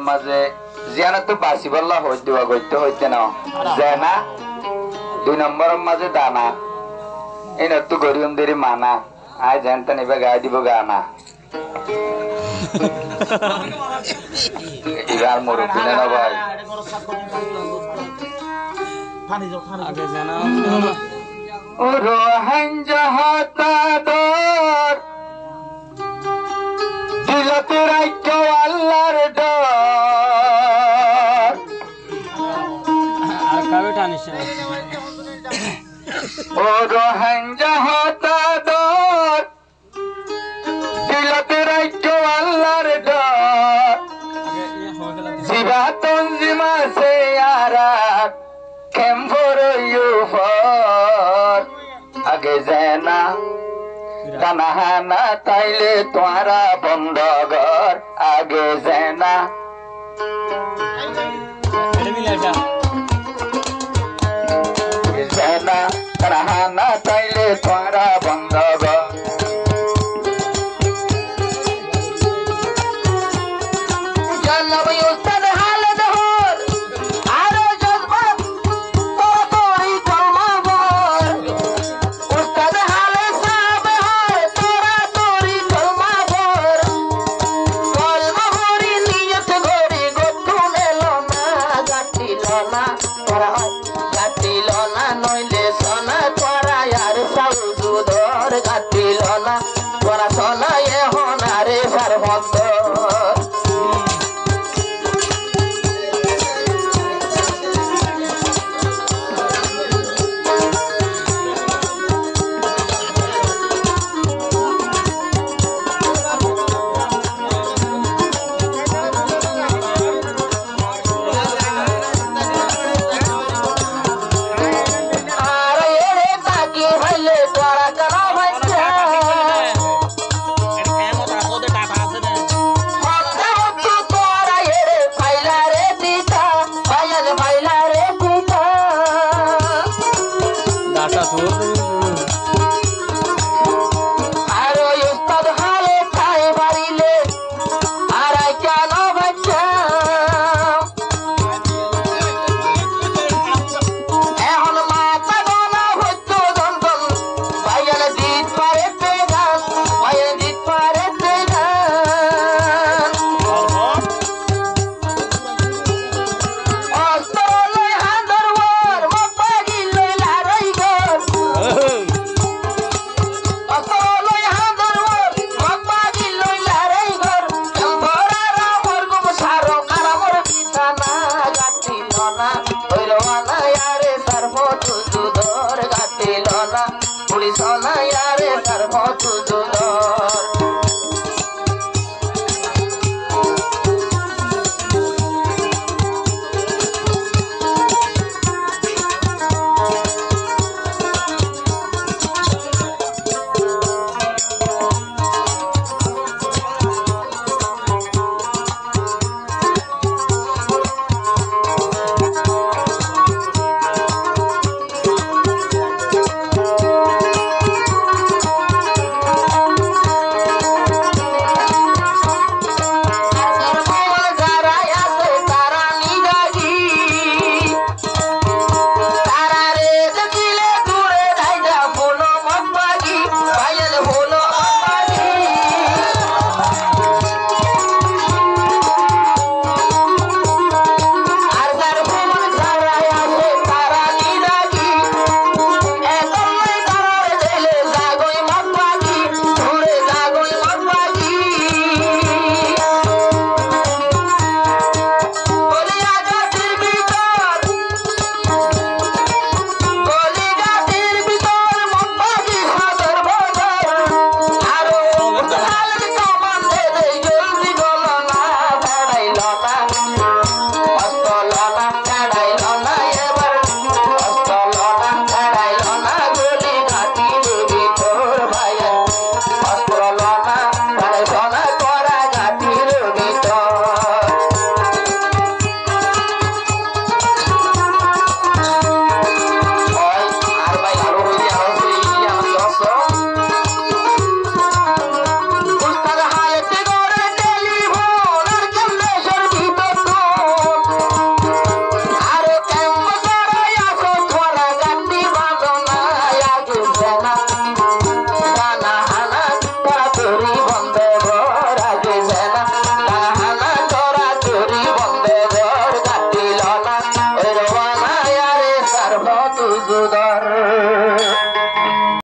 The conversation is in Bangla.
মাঝে জিয়ানা তো বাসি বললা হইতে হইতে না জেনা 2 নম্বরের মাঝে দানা এই না তো গরিয়ম দেরি মানা আয় জানতে নিবে গায়ে দিব গানা এবার মুরব্বী না ভাই ও রোহান জাহাতাদর দিলতে রাখো আল্লাহর ডর আর কাবে টানিস ও রোহান জাহাতাদর দিলতে রাখো আল্লাহর ডর জিবাতন জিমা সে আরাক কেম ফর ইউ ফর আগে জানা দানাহানা তাইলে তোরা বন্ধ ঘর আগে জানা জানা দানাহানা